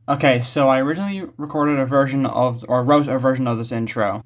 Okay, so I originally recorded a version of, or wrote a version of this intro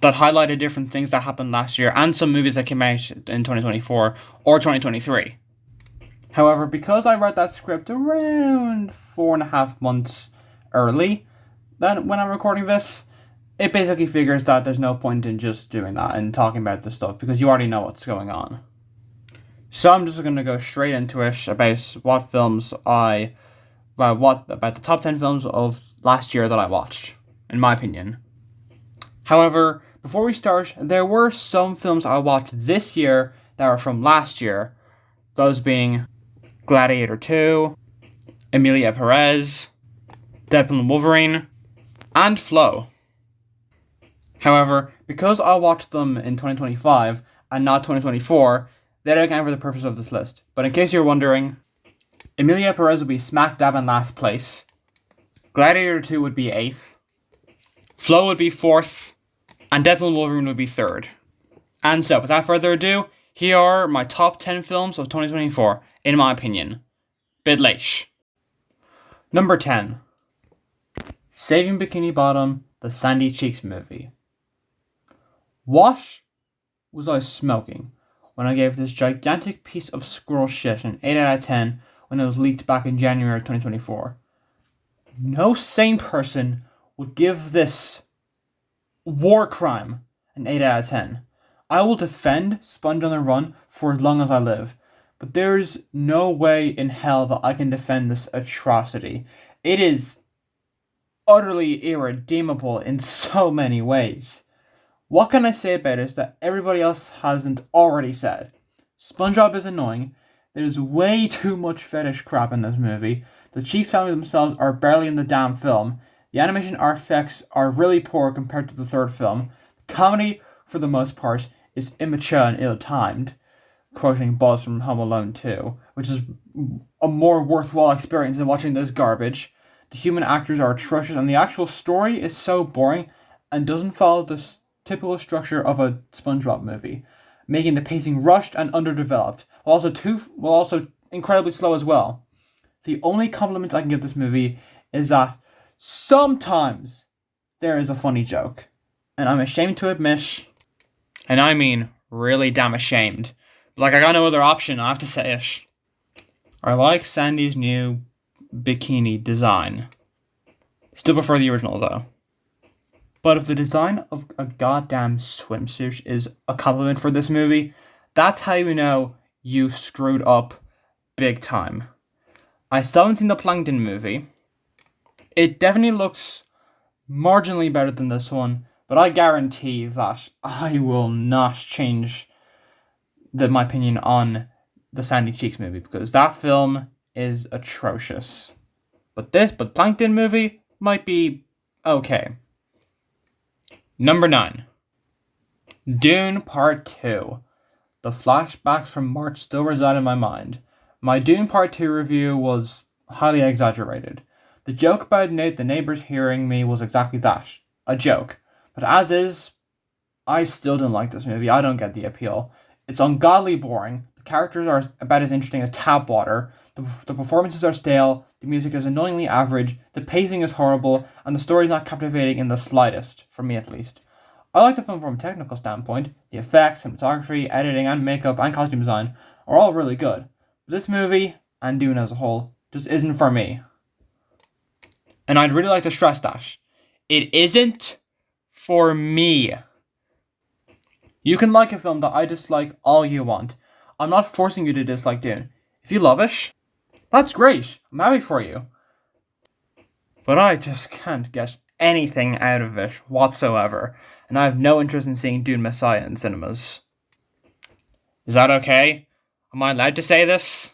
that highlighted different things that happened last year and some movies that came out in 2024 or 2023. However, because I wrote that script around 4.5 months early than when I'm recording this, it basically figures that there's no point in just doing that and talking about this stuff because you already know what's going on. So I'm just gonna go straight into it about what films I, well, what about the top 10 films of last year that I watched, in my opinion. However, before we start, there were some films I watched this year that were from last year, those being Gladiator 2, Emilia Perez, Deadpool and Wolverine, and Flow. However, because I watched them in 2025 and not 2024, they don't count for the purpose of this list. But in case you're wondering, Emilia Perez would be smack dab in last place, Gladiator 2 would be 8th, Flow would be 4th, and Deadpool and Wolverine would be 3rd. And so, without further ado, here are my top 10 films of 2024, in my opinion. Bit late. Number 10. Saving Bikini Bottom, the Sandy Cheeks movie. What was I smoking when I gave this gigantic piece of squirrel shit an 8 out of 10 when it was leaked back in January 2024? No sane person would give this war crime an 8 out of 10. I will defend Sponge on the Run for as long as I live, but there's no way in hell that I can defend this atrocity. It is utterly irredeemable in so many ways. What can I say about it that everybody else hasn't already said? SpongeBob is annoying. There's way too much fetish crap in this movie. The Cheeks family themselves are barely in the damn film. The animation effects are really poor compared to the third film. The comedy, for the most part, is immature and ill-timed, quoting Buzz from Home Alone 2, which is a more worthwhile experience than watching this garbage. The human actors are atrocious, and the actual story is so boring and doesn't follow the typical structure of a SpongeBob movie, making the pacing rushed and underdeveloped, while also incredibly slow as well. The only compliment I can give this movie is that sometimes there is a funny joke, and I'm ashamed to admit, and I mean really damn ashamed. Like, I got no other option, I have to say it. I like Sandy's new bikini design. Still prefer the original though. But if the design of a goddamn swimsuit is a compliment for this movie, that's how you know you screwed up big time. I still haven't seen the Plankton movie. It definitely looks marginally better than this one, but I guarantee that I will not change my opinion on the Sandy Cheeks movie because that film is atrocious. But Plankton movie might be okay. Number 9. Dune Part 2. The flashbacks from March still reside in my mind. My Dune Part 2 review was highly exaggerated. The joke about the neighbors hearing me was exactly that, a joke. But as is, I still didn't like this movie. I don't get the appeal. It's ungodly boring. The characters are about as interesting as tap water. The performances are stale. The music is annoyingly average. The pacing is horrible, and the story is not captivating in the slightest, for me at least. I like the film from a technical standpoint. The effects, cinematography, editing, and makeup, and costume design are all really good. But this movie, and Dune as a whole, just isn't for me. And I'd really like to stress that. It isn't for me. You can like a film that I dislike all you want. I'm not forcing you to dislike Dune. If you love it, that's great. I'm happy for you. But I just can't get anything out of it whatsoever. And I have no interest in seeing Dune Messiah in cinemas. Is that okay? Am I allowed to say this?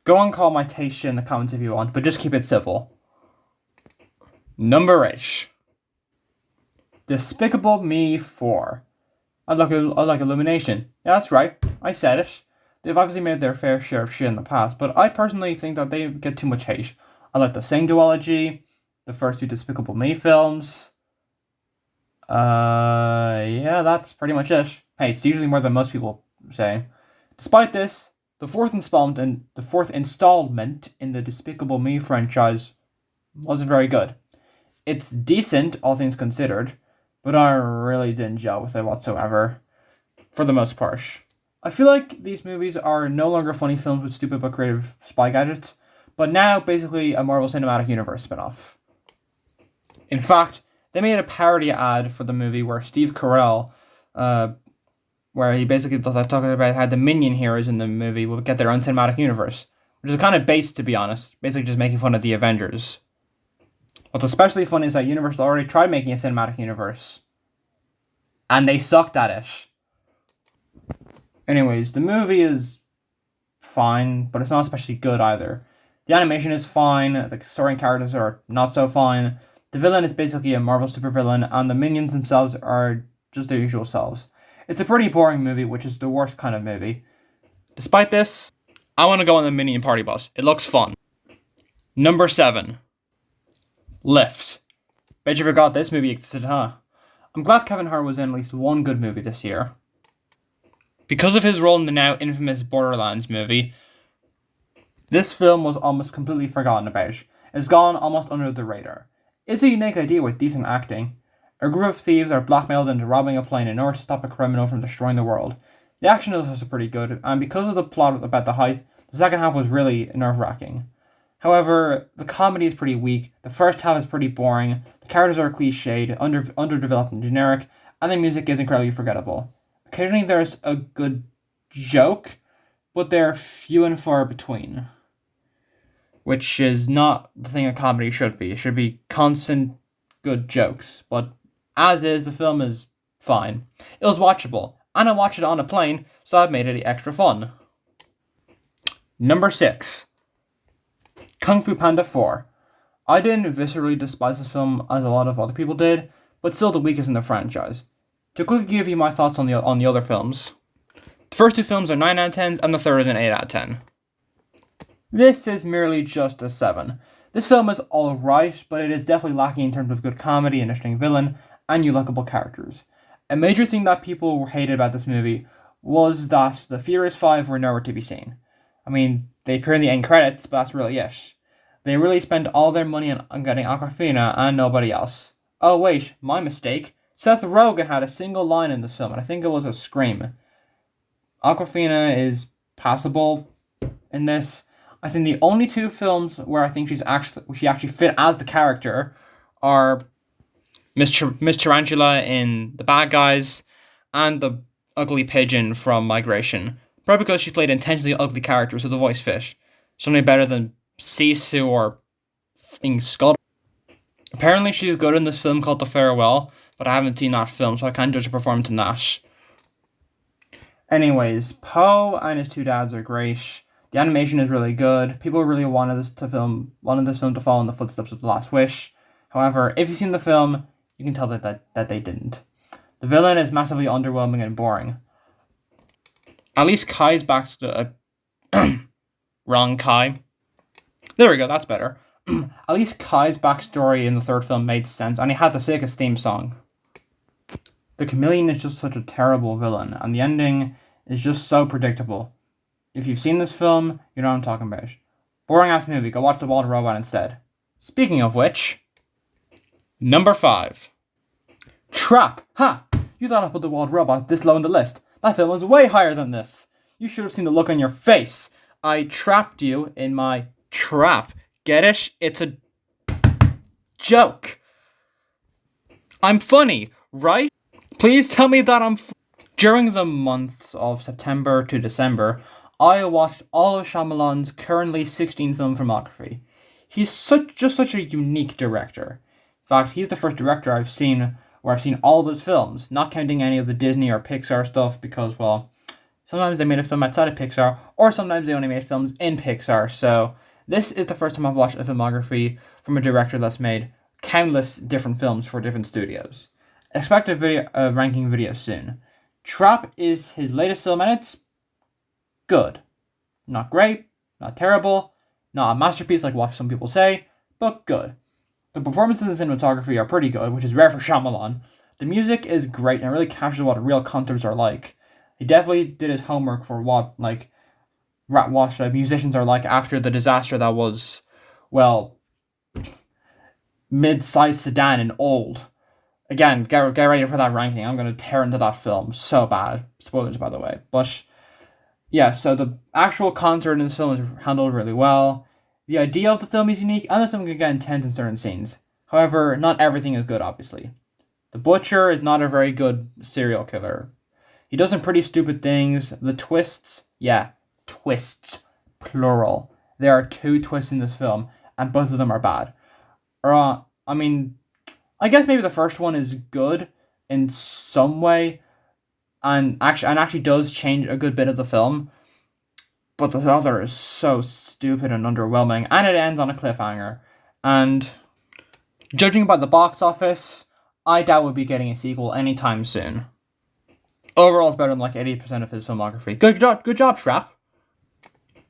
Go and call my taste shit in the comments if you want, but just keep it civil. Number 8. Despicable Me 4. I like Illumination. Yeah, that's right. I said it. They've obviously made their fair share of shit in the past, but I personally think that they get too much hate. I like the Sing duology, the first 2 Despicable Me films. Yeah, that's pretty much it. Hey, it's usually more than most people say. Despite this, the fourth installment in the Despicable Me franchise wasn't very good. It's decent, all things considered, but I really didn't gel with it whatsoever, for the most part. I feel like these movies are no longer funny films with stupid but creative spy gadgets, but now basically a Marvel Cinematic Universe spin-off. In fact, they made a parody ad for the movie where Steve Carell, uh, where he basically was talking about how the Minion heroes in the movie will get their own cinematic universe, which is kind of based, to be honest, basically just making fun of the Avengers. What's especially funny is that Universal already tried making a cinematic universe, and they sucked at it. Anyways, the movie is fine, but it's not especially good either. The animation is fine, the story and characters are not so fine. The villain is basically a Marvel supervillain, and the minions themselves are just their usual selves. It's a pretty boring movie, which is the worst kind of movie. Despite this, I want to go on the Minion Party Bus. It looks fun. Number 7. Lift. Bet you forgot this movie existed, huh? I'm glad Kevin Hart was in at least one good movie this year. Because of his role in the now infamous Borderlands movie, this film was almost completely forgotten about. It's gone almost under the radar. It's a unique idea with decent acting. A group of thieves are blackmailed into robbing a plane in order to stop a criminal from destroying the world. The action is also pretty good, and because of the plot about the heist, the second half was really nerve-wracking. However, the comedy is pretty weak, the first half is pretty boring, the characters are cliched, underdeveloped and generic, and the music is incredibly forgettable. Occasionally there's a good joke, but they're few and far between. Which is not the thing a comedy should be. It should be constant good jokes. But as is, the film is fine. It was watchable, and I watched it on a plane, so I've made it extra fun. Number 6. Kung Fu Panda 4. I didn't viscerally despise this film as a lot of other people did, but still the weakest in the franchise. To quickly give you my thoughts on the other films. The first two films are 9 out of 10s, and the third is an 8 out of 10. This is merely just a 7. This film is alright, but it is definitely lacking in terms of good comedy, an interesting villain, and new likable characters. A major thing that people hated about this movie was that the Furious 5 were nowhere to be seen. I mean, they appear in the end credits, but that's really it. They really spent all their money on getting Awkwafina and nobody else. Oh wait, my mistake. Seth Rogen had a single line in this film, and I think it was a scream. Awkwafina is passable in this. I think the only two films where I think she actually fit as the character are Miss Tarantula in The Bad Guys and the ugly pigeon from Migration. Probably because she played intentionally ugly characters with a voice fit. Something better than Sisu or Scott. Apparently she's good in this film called The Farewell, but I haven't seen that film, so I can't judge her performance in that. Anyways, Poe and his two dads are great. The animation is really good. People really wanted this film to follow in the footsteps of The Last Wish. However, if you've seen the film, you can tell that they didn't. The villain is massively underwhelming and boring. At least Kai's backstory... Wrong Kai. There we go, that's better. At least Kai's backstory in the third film made sense, and he had the sickest theme song. The Chameleon is just such a terrible villain, and the ending is just so predictable. If you've seen this film, you know what I'm talking about. Boring ass movie, go watch The Wild Robot instead. Speaking of which, number 5. Trap! Ha! You thought I put The Wild Robot this low on the list. That film was way higher than this. You should have seen the look on your face. I trapped you in my trap. Get it? It's a joke. I'm funny, right? Please tell me that I'm During the months of September to December, I watched all of Shyamalan's currently 16 film filmography. He's just such a unique director. In fact, he's the first director I've seen where I've seen all of his films, not counting any of the Disney or Pixar stuff because, well, sometimes they made a film outside of Pixar, or sometimes they only made films in Pixar, so this is the first time I've watched a filmography from a director that's made countless different films for different studios. Expect a ranking video soon. Trap is his latest film, and it's good. Not great, not terrible, not a masterpiece like what some people say, but good. The performances and cinematography are pretty good, which is rare for Shyamalan. The music is great and really captures what real concerts are like. He definitely did his homework for what musicians are like after the disaster that was, well, mid-sized sedan and old. Again, get ready for that ranking. I'm gonna tear into that film so bad. Spoilers, by the way. But yeah, so the actual concert in this film is handled really well. The idea of the film is unique, and the film can get intense in certain scenes. However, not everything is good, obviously. The Butcher is not a very good serial killer. He does some pretty stupid things. The twists, yeah, twists, plural. There are two twists in this film, and both of them are bad. I mean, I guess maybe the first one is good in some way, and actually does change a good bit of the film. But the other is so stupid and underwhelming, and it ends on a cliffhanger. And judging by the box office, I doubt we'll be getting a sequel anytime soon. Overall, it's better than like 80% of his filmography. Good job, Shrap.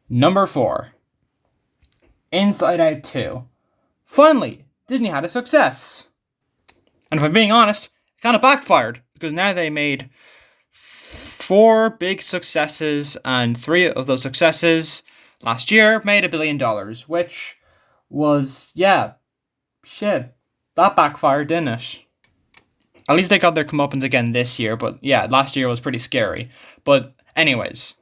Number 4. Inside Out 2. Finally, Disney had a success. And if I'm being honest, it kind of backfired, because now they made 4 big successes, and 3 of those successes last year made $1 billion, which was, yeah, shit. That backfired, didn't it? At least they got their comeuppance again this year, but yeah, last year was pretty scary. But anyways,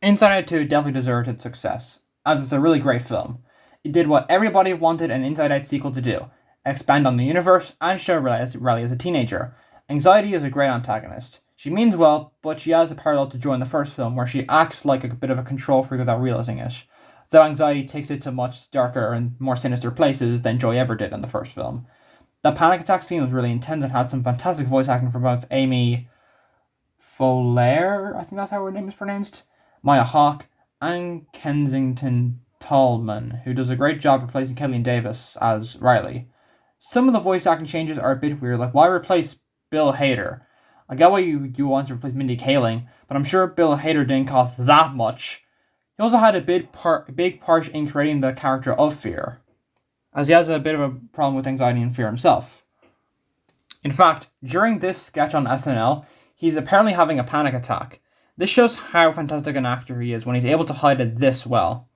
Inside Out 2 definitely deserved its success, as it's a really great film. It did what everybody wanted an Inside Out sequel to do: expand on the universe and show Riley as a teenager. Anxiety is a great antagonist. She means well, but she has a parallel to Joy in the first film, where she acts like a bit of a control freak without realizing it, though Anxiety takes it to much darker and more sinister places than Joy ever did in the first film. The panic attack scene was really intense and had some fantastic voice acting from both Amy Fowler, I think that's how her name is pronounced, Maya Hawke, and Kensington Tallman, who does a great job replacing Kathleen Davis as Riley. Some of the voice acting changes are a bit weird, like why replace Bill Hader? I get why you want to replace Mindy Kaling, but I'm sure Bill Hader didn't cost that much. He also had a big part in creating the character of Fear, as he has a bit of a problem with anxiety and fear himself. In fact, during this sketch on SNL, he's apparently having a panic attack. This shows how fantastic an actor he is when he's able to hide it this well.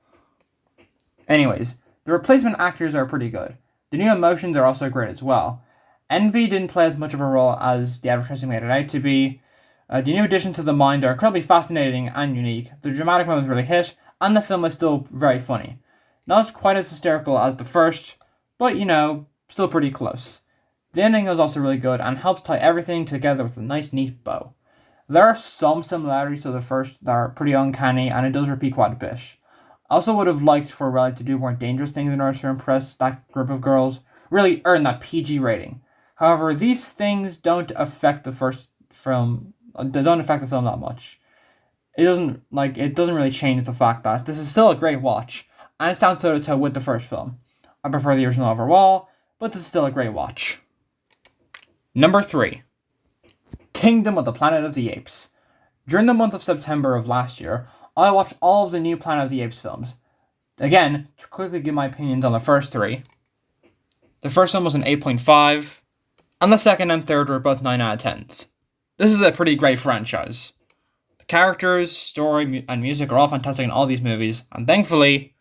Anyways, the replacement actors are pretty good. The new emotions are also great as well. Envy didn't play as much of a role as the advertising made it out to be. The new additions to the mind are incredibly fascinating and unique. The dramatic moments really hit, and the film is still very funny. Not quite as hysterical as the first, but still pretty close. The ending is also really good and helps tie everything together with a nice, neat bow. There are some similarities to the first that are pretty uncanny, and it does repeat quite a bit. I also would have liked for Riley to do more dangerous things in order to impress that group of girls, really earn that PG rating. However, these things don't affect the film. They don't affect the film that much. It doesn't really change the fact that this is still a great watch, and it stands toe to toe with the first film. I prefer the original overall, but this is still a great watch. Number 3. Kingdom of the Planet of the Apes. During the month of September of last year, I watched all of the new Planet of the Apes films. Again, to quickly give my opinions on the first 3. The first one was an 8.5, and the second and third were both 9 out of 10s. This is a pretty great franchise. The characters, story, and music are all fantastic in all these movies, and thankfully,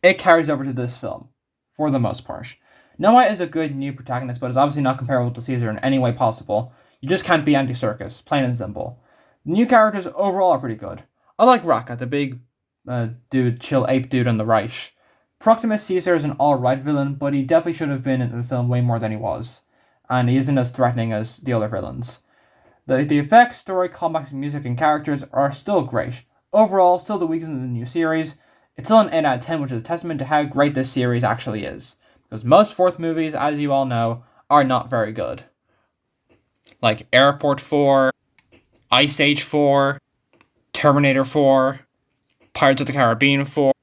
it carries over to this film, for the most part. Noah is a good new protagonist, but is obviously not comparable to Caesar in any way possible. You just can't be Andy Serkis, plain and simple. The new characters overall are pretty good. I like Raka, the big chill ape dude on the right. Proximus Caesar is an alright villain, but he definitely should have been in the film way more than he was, and he isn't as threatening as the other villains. The effects, story, comebacks, music, and characters are still great. Overall, still the weakest in the new series. It's still an 8 out of 10, which is a testament to how great this series actually is. Because most fourth movies, as you all know, are not very good. Like Airport 4, Ice Age 4, Terminator 4, Pirates of the Caribbean 4,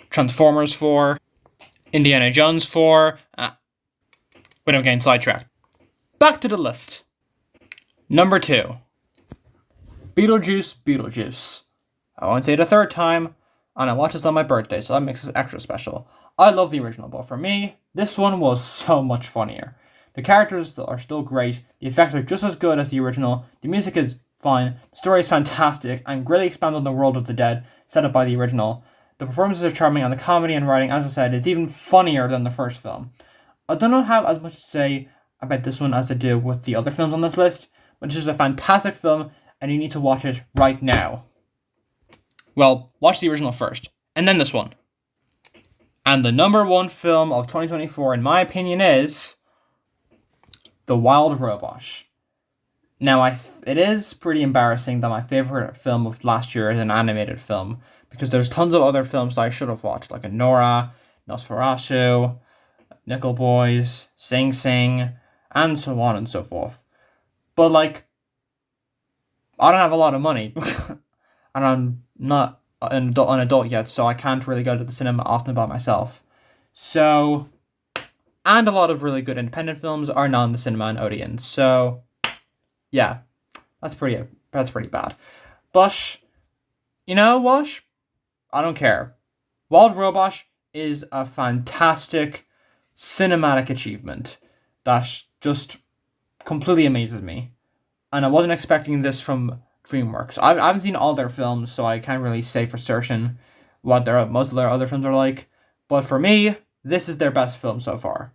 Transformers 4, Indiana Jones 4. Wait, I'm getting sidetracked. Back to the list. Number 2. Beetlejuice. I won't say it a third time, and I watched this on my birthday, so that makes this extra special. I love the original, but for me, this one was so much funnier. The characters are still great, the effects are just as good as the original, the music is fine, the story is fantastic, and greatly expands on the world of the dead set up by the original. The performances are charming, and the comedy and writing, as I said, is even funnier than the first film. I don't have as much to say about this one as I do with the other films on this list, but it's just a fantastic film, and you need to watch it right now. Well, watch the original first, and then this one. And the number one film of 2024, in my opinion, is The Wild Robot. Now, it is pretty embarrassing that my favorite film of last year is an animated film, because there's tons of other films that I should have watched, like Nora, Nosferatu, Nickel Boys, Sing Sing, and so on and so forth. But, like, I don't have a lot of money, and I'm not an adult yet, so I can't really go to the cinema often by myself. So, and a lot of really good independent films are not in the cinema and Odeon. So, yeah, that's pretty bad. But you know what? I don't care. Wild Robot is a fantastic cinematic achievement that just completely amazes me, and I wasn't expecting this from DreamWorks. I haven't seen all their films, so I can't really say for certain what most of their other films are like. But for me, this is their best film so far.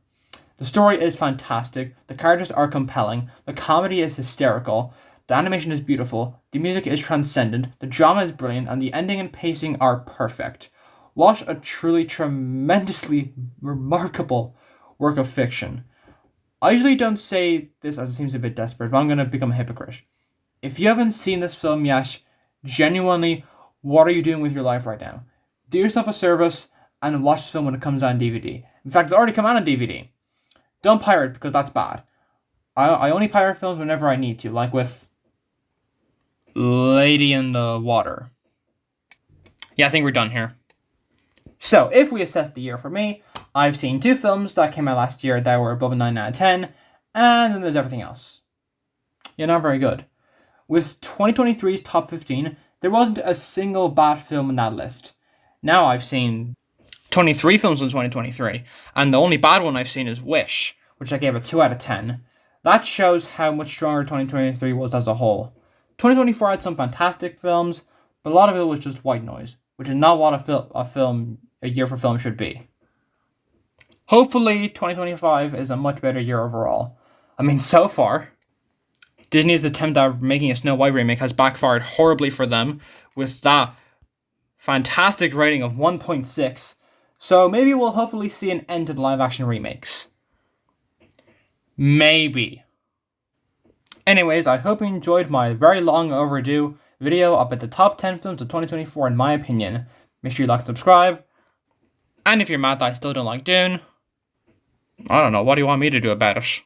The story is fantastic, the characters are compelling, the comedy is hysterical, the animation is beautiful, the music is transcendent, the drama is brilliant, and the ending and pacing are perfect. What a truly tremendously remarkable work of fiction. I usually don't say this as it seems a bit desperate, but I'm going to become a hypocrite. If you haven't seen this film yet, genuinely, what are you doing with your life right now? Do yourself a service and watch this film when it comes out on DVD. In fact, it's already come out on DVD. Don't pirate, because that's bad. I only pirate films whenever I need to, like with Lady in the Water. Yeah, I think we're done here. So, if we assess the year for me, I've seen 2 films that came out last year that were above a 9 out of 10, and then there's everything else. You're not very good. With 2023's top 15, there wasn't a single bad film in that list. Now I've seen 23 films in 2023, and the only bad one I've seen is Wish, which I gave a 2 out of 10. That shows how much stronger 2023 was as a whole. 2024 had some fantastic films, but a lot of it was just white noise, which is not what a year for film should be. Hopefully, 2025 is a much better year overall. I mean, so far, Disney's attempt at making a Snow White remake has backfired horribly for them, with that fantastic rating of 1.6. So maybe we'll hopefully see an end to the live-action remakes. Maybe. Anyways, I hope you enjoyed my very long overdue video up at the top 10 films of 2024 in my opinion. Make sure you like and subscribe. And if you're mad that I still don't like Dune, I don't know, what do you want me to do about it?